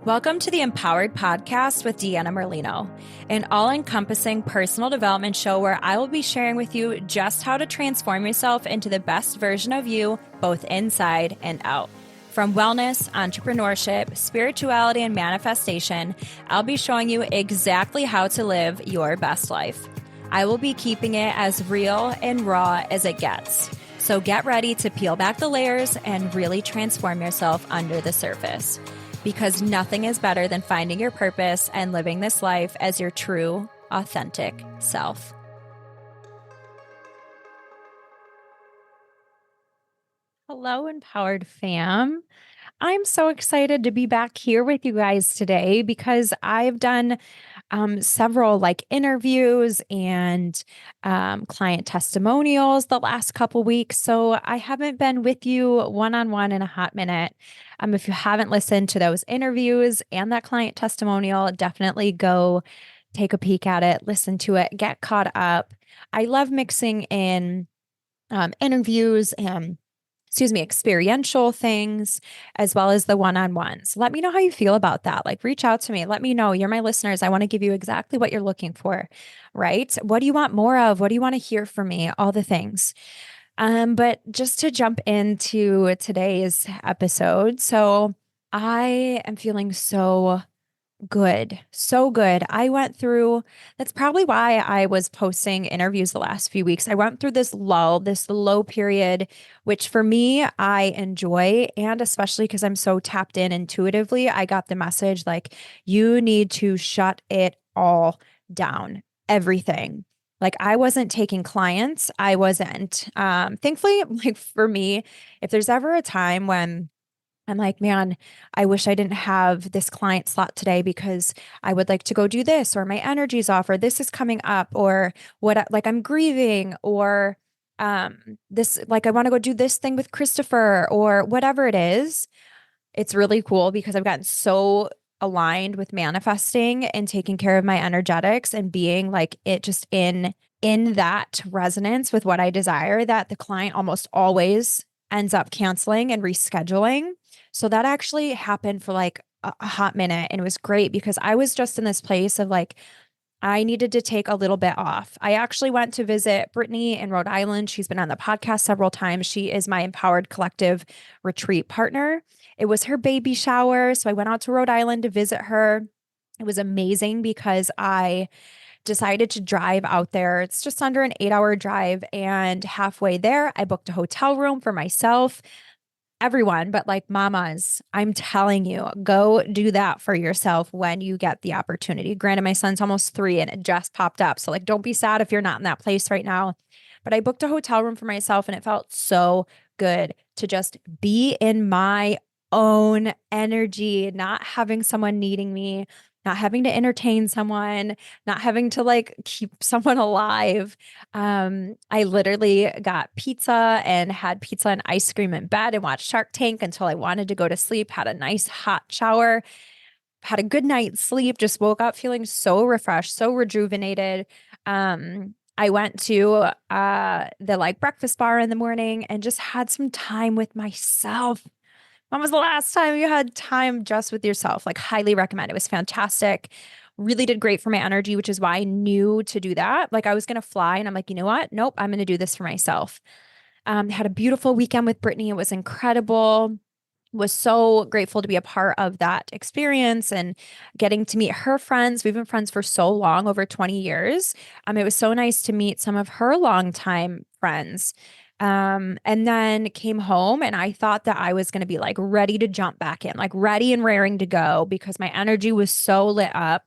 Welcome to the Empowered Podcast with Deanna Merlino, an all-encompassing personal development show where I will be sharing with you just how to transform yourself into the best version of you, both inside and out. From wellness, entrepreneurship, spirituality, and manifestation, I'll be showing you exactly how to live your best life. I will be keeping it as real and raw as it gets. So get ready to peel back the layers and really transform yourself under the surface. Because nothing is better than finding your purpose and living this life as your true, authentic self. Hello, Empowered fam. I'm so excited to be back here with you guys today because I've done several interviews and client testimonials the last couple weeks. So I haven't been with you one-on-one in a hot minute. If you haven't listened to those interviews and that client testimonial, definitely go take a peek at it, listen to it, get caught up. I love mixing in interviews and experiential things, as well as the one-on-ones. Let me know how you feel about that. Reach out to me. Let me know. You're my listeners. I want to give you exactly what you're looking for, right? What do you want more of? What do you want to hear from me? All the things. But just to jump into today's episode. So I am feeling so good. So good. That's probably why I was posting interviews the last few weeks. I went through this lull, this low period, which for me, I enjoy. And especially because I'm so tapped in intuitively, I got the message you need to shut it all down, everything. I wasn't taking clients. I wasn't, thankfully, for me, if there's ever a time when I'm like, man, I wish I didn't have this client slot today because I would like to go do this, or my energy's off, or this is coming up, or what, I'm grieving, or this, I want to go do this thing with Christopher, or whatever it is. It's really cool because I've gotten so aligned with manifesting and taking care of my energetics and being it just in that resonance with what I desire, that the client almost always ends up canceling and rescheduling. So that actually happened for a hot minute. And it was great because I was just in this place of I needed to take a little bit off. I actually went to visit Brittany in Rhode Island. She's been on the podcast several times. She is my Empowered Collective retreat partner. It was her baby shower. So I went out to Rhode Island to visit her. It was amazing because I decided to drive out there. It's just under an 8-hour drive. And halfway there, I booked a hotel room for myself. Everyone, but mamas, I'm telling you, go do that for yourself when you get the opportunity. Granted, my son's almost 3 and it just popped up. So don't be sad if you're not in that place right now. But I booked a hotel room for myself and it felt so good to just be in my own energy, not having someone needing me, not having to entertain someone, not having to keep someone alive. I literally got pizza and had pizza and ice cream in bed and watched Shark Tank until I wanted to go to sleep, had a nice hot shower, had a good night's sleep, just woke up feeling so refreshed, so rejuvenated. I went to the breakfast bar in the morning and just had some time with myself. When was the last time you had time just with yourself? Highly recommend. It was fantastic. Really did great for my energy, which is why I knew to do that. I was going to fly and I'm you know what? Nope, I'm going to do this for myself. Had a beautiful weekend with Brittany. It was incredible. Was so grateful to be a part of that experience and getting to meet her friends. We've been friends for so long, over 20 years. It was so nice to meet some of her longtime friends. And then came home and I thought that I was going to be ready to jump back in, ready and raring to go because my energy was so lit up.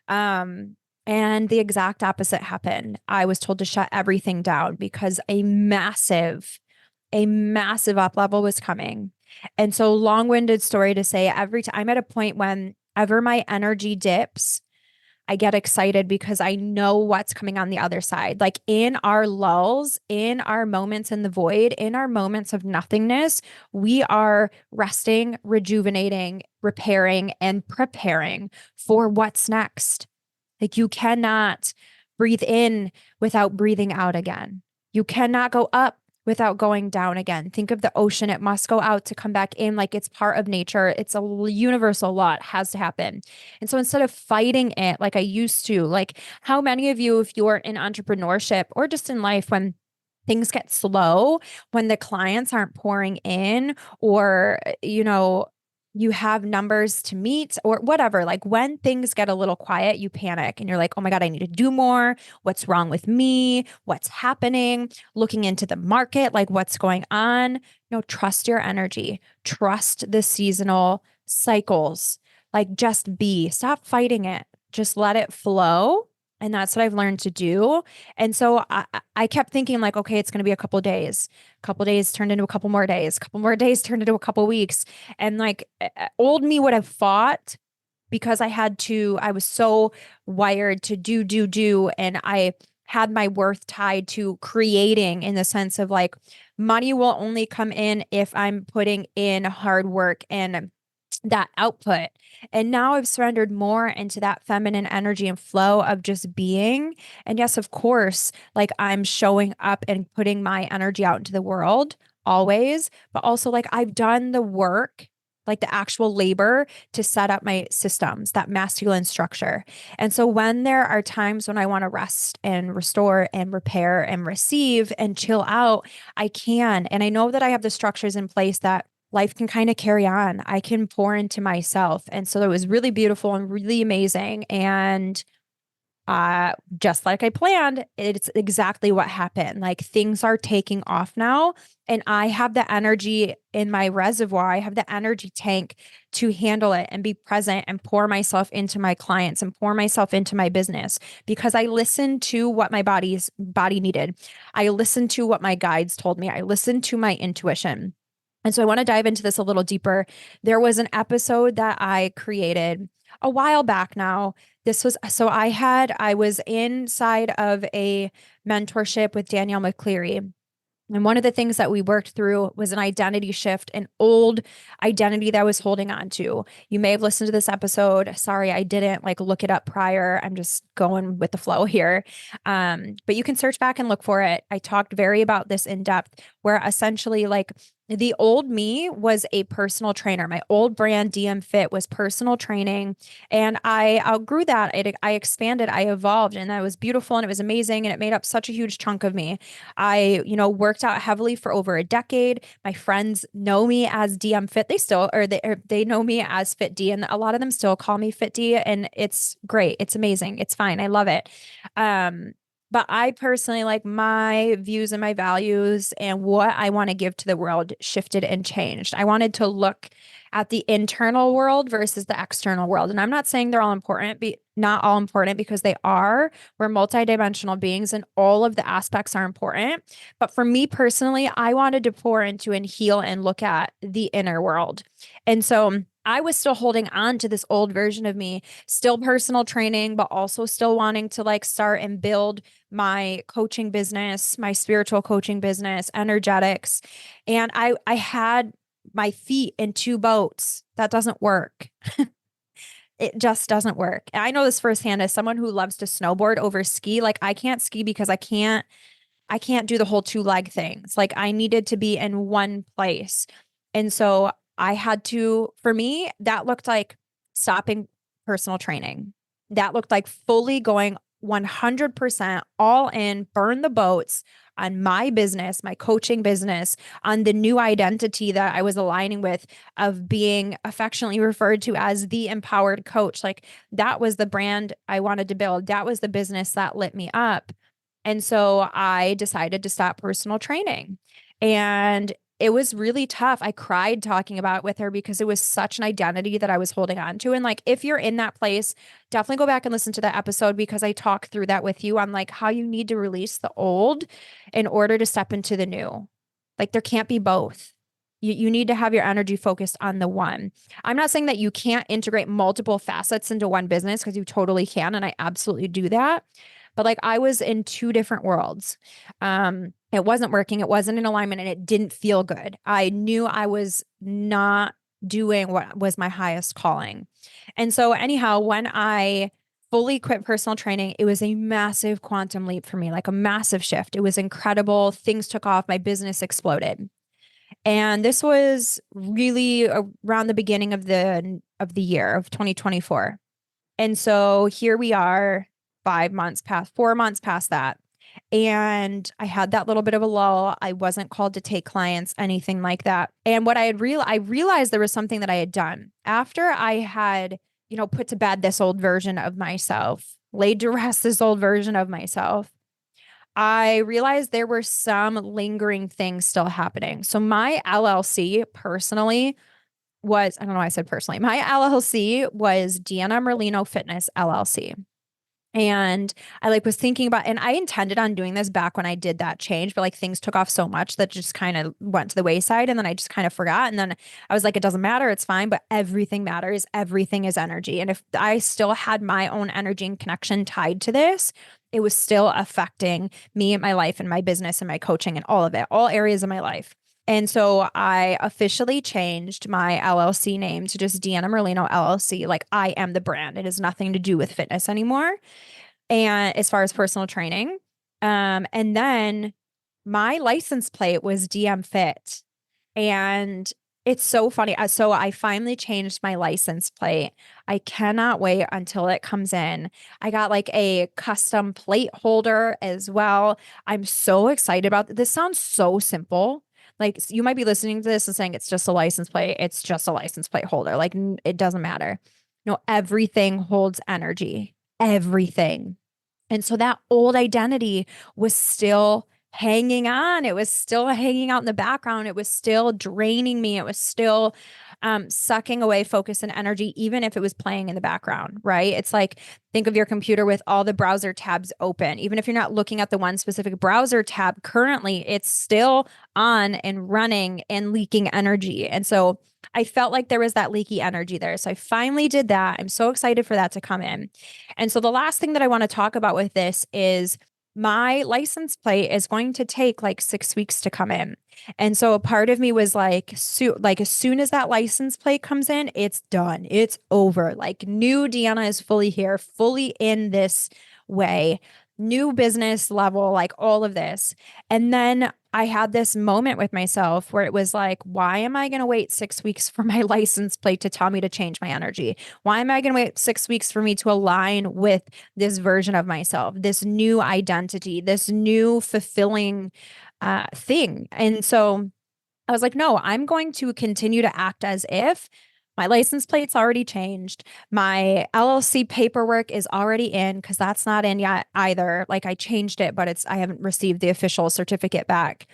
And the exact opposite happened. I was told to shut everything down because a massive up level was coming. And so long-winded story to say, every time I'm at a point whenever my energy dips, I get excited because I know what's coming on the other side. In our lulls, in our moments in the void, in our moments of nothingness, we are resting, rejuvenating, repairing, and preparing for what's next. You cannot breathe in without breathing out again. You cannot go up without going down again. Think of the ocean. It must go out to come back in. Like it's part of nature. It's a universal law. It has to happen. And so instead of fighting it like I used to, like how many of you, if you're in entrepreneurship or just in life, when things get slow, when the clients aren't pouring in, or, you have numbers to meet or whatever, like when things get a little quiet, you panic and you're like, oh my God, I need to do more. What's wrong with me? What's happening? Looking into the market, like what's going on? No, trust your energy, trust the seasonal cycles. Like just be, stop fighting it, just let it flow. And that's what I've learned to do. And so I kept thinking like, okay, it's going to be a couple days. A couple days turned into a couple more days. A couple more days turned into a couple weeks. And like old me would have fought because I was so wired to do. And I had my worth tied to creating in the sense of like money will only come in if I'm putting in hard work and that output. And now I've surrendered more into that feminine energy and flow of just being. And yes, of course, like I'm showing up and putting my energy out into the world always, but also like I've done the work, like the actual labor to set up my systems, that masculine structure. And so when there are times when I want to rest and restore and repair and receive and chill out, I can. And I know that I have the structures in place that life can kind of carry on. I can pour into myself. And so it was really beautiful and really amazing. And just like I planned, it's exactly what happened. Like things are taking off now. And I have the energy in my reservoir. I have the energy tank to handle it and be present and pour myself into my clients and pour myself into my business because I listened to what my body needed. I listened to what my guides told me. I listened to my intuition. And so I want to dive into this a little deeper. There was an episode that I created a while back now. I was inside of a mentorship with Danielle McCleary. And one of the things that we worked through was an identity shift, an old identity that I was holding on to. You may have listened to this episode. Sorry, I didn't like look it up prior. I'm just going with the flow here. But you can search back and look for it. I talked very about this in depth, where essentially like the old me was a personal trainer. My old brand DM Fit was personal training, and I outgrew that. I expanded, I evolved, and that was beautiful and it was amazing, and it made up such a huge chunk of me. I, worked out heavily for over a decade. My friends know me as DM Fit. They know me as Fit D, and a lot of them still call me Fit D, and it's great. It's amazing. It's fine. I love it. But I personally, like, my views and my values and what I want to give to the world shifted and changed. I wanted to look at the internal world versus the external world. And I'm not saying they're all important, not all important, because they are. We're multidimensional beings and all of the aspects are important. But for me personally, I wanted to pour into and heal and look at the inner world. And so I was still holding on to this old version of me, still personal training, but also still wanting to like start and build my coaching business, my spiritual coaching business, energetics. And I had my feet in two boats. That doesn't work. It just doesn't work. And I know this firsthand as someone who loves to snowboard over ski. Like I can't ski because I can't do the whole two leg things. Like I needed to be in one place. And so I had to, for me, that looked like stopping personal training. That looked like fully going 100% all in, burn the boats on my business, my coaching business, on the new identity that I was aligning with of being affectionately referred to as the empowered coach. Like that was the brand I wanted to build. That was the business that lit me up. And so I decided to stop personal training. And it was really tough. I cried talking about it with her because it was such an identity that I was holding on to. And like, if you're in that place, definitely go back and listen to that episode because I talk through that with you on like how you need to release the old in order to step into the new. Like there can't be both. You need to have your energy focused on the one. I'm not saying that you can't integrate multiple facets into one business because you totally can. And I absolutely do that. But like I was in two different worlds. It wasn't working. It wasn't in alignment and it didn't feel good. I knew I was not doing what was my highest calling. And so anyhow, when I fully quit personal training. It was a massive quantum leap for me, like a massive shift. It was incredible. Things took off. My business exploded. And this was really around the beginning of the year of 2024. And so here we are, 5 months past, 4 months past that. And I had that little bit of a lull. I wasn't called to take clients, anything like that. And what I realized there was something that I had done after I had, put to bed this old version of myself, laid to rest this old version of myself. I realized there were some lingering things still happening. So my LLC personally was, I don't know why I said personally, my LLC was Deanna Merlino Fitness LLC. And I like was thinking about, and I intended on doing this back when I did that change, but like things took off so much that just kind of went to the wayside. And then I just kind of forgot. And then I was like, it doesn't matter. It's fine, but everything matters. Everything is energy. And if I still had my own energy and connection tied to this, it was still affecting me and my life and my business and my coaching and all of it, all areas of my life. And so I officially changed my LLC name to just Deanna Merlino LLC. Like I am the brand. It has nothing to do with fitness anymore. And as far as personal training, and then my license plate was DM Fit. And it's so funny. So I finally changed my license plate. I cannot wait until it comes in. I got like a custom plate holder as well. I'm so excited about this. Sounds so simple. Like you might be listening to this and saying it's just a license plate. It's just a license plate holder. Like it doesn't matter. No, everything holds energy. Everything. And so that old identity was still hanging on. It was still hanging out in the background. It was still draining me. It was still sucking away focus and energy, even if it was playing in the background, right? It's like, think of your computer with all the browser tabs open. Even if you're not looking at the one specific browser tab currently, it's still on and running and leaking energy. And so I felt like there was that leaky energy there. So I finally did that. I'm so excited for that to come in. And so the last thing that I want to talk about with this is my license plate is going to take like 6 weeks to come in. And so a part of me was like, like as soon as that license plate comes in, it's done. It's over. Like new Deanna is fully here, fully in this way, new business level, like all of this. And then I had this moment with myself where it was like, why am I going to wait 6 weeks for my license plate to tell me to change my energy? Why am I going to wait 6 weeks for me to align with this version of myself, this new identity, this new fulfilling thing? And so I was like, no, I'm going to continue to act as if my license plate's already changed. My LLC paperwork is already in because that's not in yet either. Like I changed it, but I haven't received the official certificate back.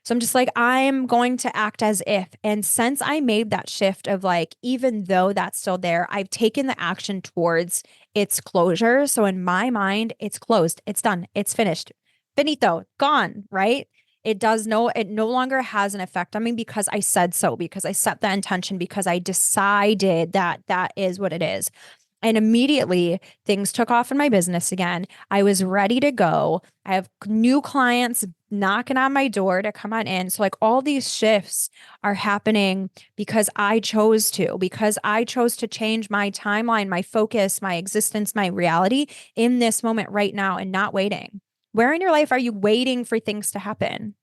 So I'm just like, I'm going to act as if. And since I made that shift of like, even though that's still there, I've taken the action towards its closure. So in my mind, it's closed, it's done, it's finished, finito, gone, right? It no longer has an effect on me because I said so, because I set the intention, because I decided that that is what it is. And immediately things took off in my business again. I was ready to go. I have new clients knocking on my door to come on in. So, like, all these shifts are happening because I chose to, because I chose to change my timeline, my focus, my existence, my reality in this moment right now and not waiting. Where in your life are you waiting for things to happen?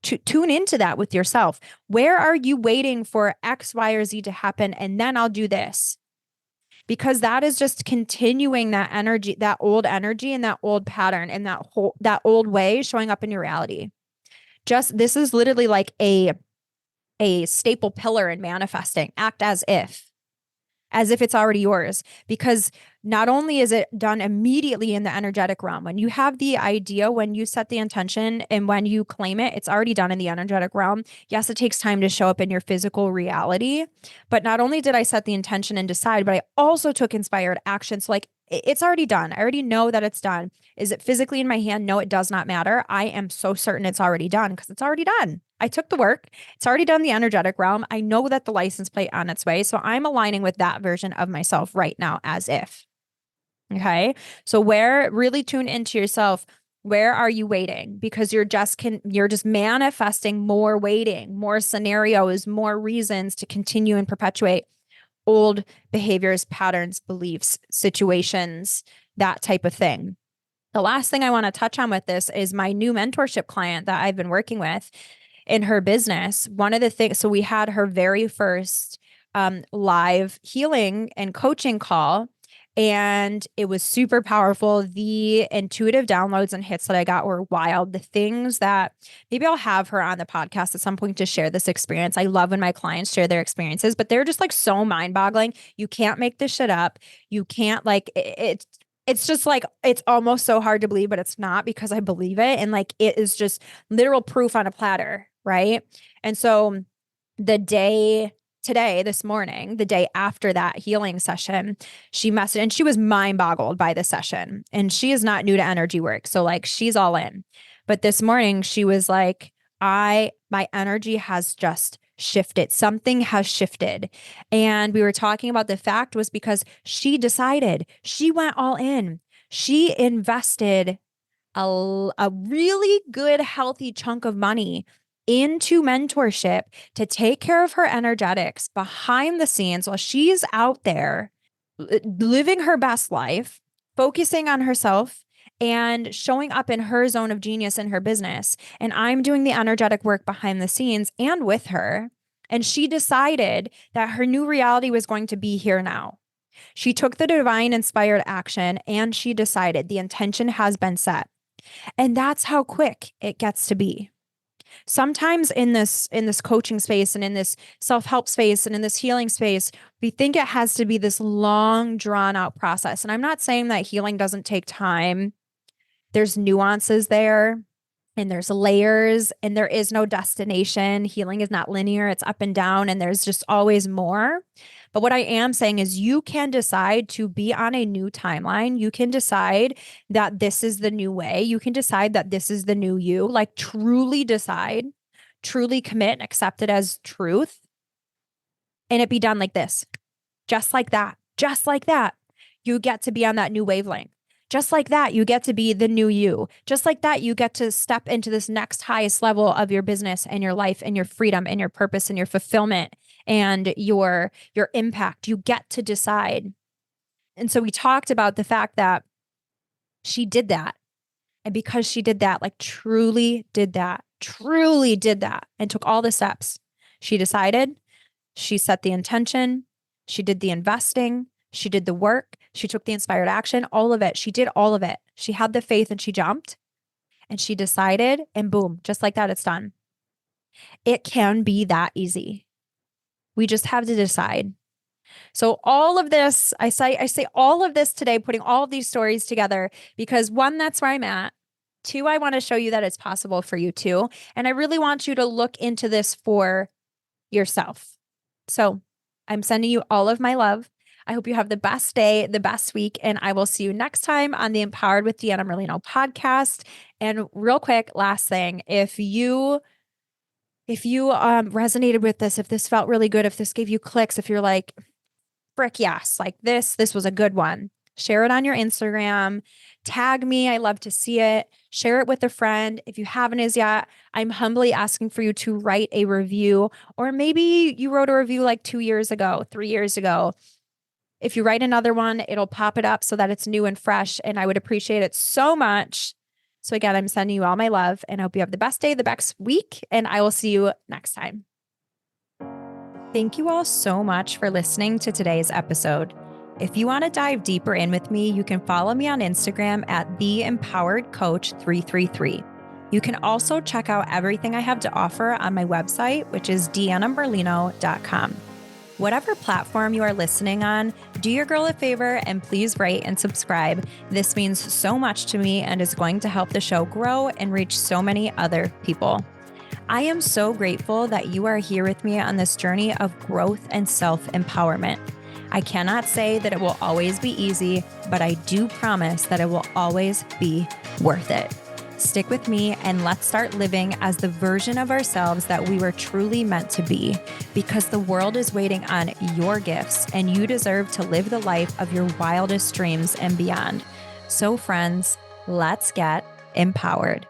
Tune into that with yourself. Where are you waiting for X, Y, or Z to happen? And then I'll do this. Because that is just continuing that energy, that old energy and that old pattern and that old way showing up in your reality. Just this is literally like a staple pillar in manifesting. Act as if it's already yours, because not only is it done immediately in the energetic realm, when you have the idea, when you set the intention and when you claim it, it's already done in the energetic realm. Yes, it takes time to show up in your physical reality, but not only did I set the intention and decide, but I also took inspired action. So like it's already done. I already know that it's done. Is it physically in my hand? No, it does not matter. I am so certain it's already done because it's already done. I took the work. It's already done in the energetic realm. I know that the license plate on its way. So I'm aligning with that version of myself right now as if. Okay. So where really tune into yourself, where are you waiting? Because you're just manifesting more waiting, more scenarios, more reasons to continue and perpetuate old behaviors, patterns, beliefs, situations, that type of thing. The last thing I want to touch on with this is my new mentorship client that I've been working with in her business. One of the things, so we had her very first live healing and coaching call, and it was super powerful. The intuitive downloads and hits that I got were wild. The things that maybe I'll have her on the podcast at some point to share this experience. I love when my clients share their experiences, but they're just like so mind boggling. You can't make this shit up. You can't like it's just like, it's almost so hard to believe, but it's not, because I believe it. And like, it is just literal proof on a platter. Right. And so this morning, the day after that healing session, she messaged, and she was mind boggled by the session, and she is not new to energy work. So like, she's all in. But this morning she was like, my energy has just shifted. Something has shifted. And we were talking about the fact was because she decided, she went all in. She invested a really good, healthy chunk of money into mentorship to take care of her energetics behind the scenes while she's out there living her best life, focusing on herself and showing up in her zone of genius in her business. And I'm doing the energetic work behind the scenes and with her. And she decided that her new reality was going to be here now. She took the divine inspired action, and she decided the intention has been set. And that's how quick it gets to be. Sometimes in this coaching space and in this self-help space and in this healing space, we think it has to be this long, drawn out process. And I'm not saying that healing doesn't take time. There's nuances there, and there's layers, and there is no destination. Healing is not linear. It's up and down, and there's just always more. But what I am saying is you can decide to be on a new timeline. You can decide that this is the new way. You can decide that this is the new you. Like, truly decide, truly commit and accept it as truth. And it be done like this, just like that, just like that. You get to be on that new wavelength. Just like that, you get to be the new you. Just like that, you get to step into this next highest level of your business and your life and your freedom and your purpose and your fulfillment and your impact. You get to decide. And so we talked about the fact that she did that. And because she did that, like truly did that, and took all the steps. She decided, she set the intention, she did the investing, she did the work, she took the inspired action, all of it. She did all of it. She had the faith and she jumped and she decided, and boom, just like that, it's done. It can be that easy. We just have to decide. So all of this, I say all of this today, putting all of these stories together, because one, that's where I'm at. Two, I want to show you that it's possible for you too. And I really want you to look into this for yourself. So I'm sending you all of my love. I hope you have the best day, the best week, and I will see you next time on the Empowered with Deanna Merlino podcast. And real quick, last thing, if you resonated with this, if this felt really good, if this gave you clicks, if you're like, frick yes, like this was a good one, share it on your Instagram, tag me. I love to see it. Share it with a friend. If you haven't as yet, I'm humbly asking for you to write a review, or maybe you wrote a review like 2 years ago, 3 years ago. If you write another one, it'll pop it up so that it's new and fresh, and I would appreciate it so much. So again, I'm sending you all my love, and I hope you have the best day, the best week, and I will see you next time. Thank you all so much for listening to today's episode. If you want to dive deeper in with me, you can follow me on Instagram at theempoweredcoach333. You can also check out everything I have to offer on my website, which is deannamerlino.com. Whatever platform you are listening on, do your girl a favor and please rate and subscribe. This means so much to me and is going to help the show grow and reach so many other people. I am so grateful that you are here with me on this journey of growth and self-empowerment. I cannot say that it will always be easy, but I do promise that it will always be worth it. Stick with me and let's start living as the version of ourselves that we were truly meant to be, because the world is waiting on your gifts and you deserve to live the life of your wildest dreams and beyond. So friends, let's get empowered.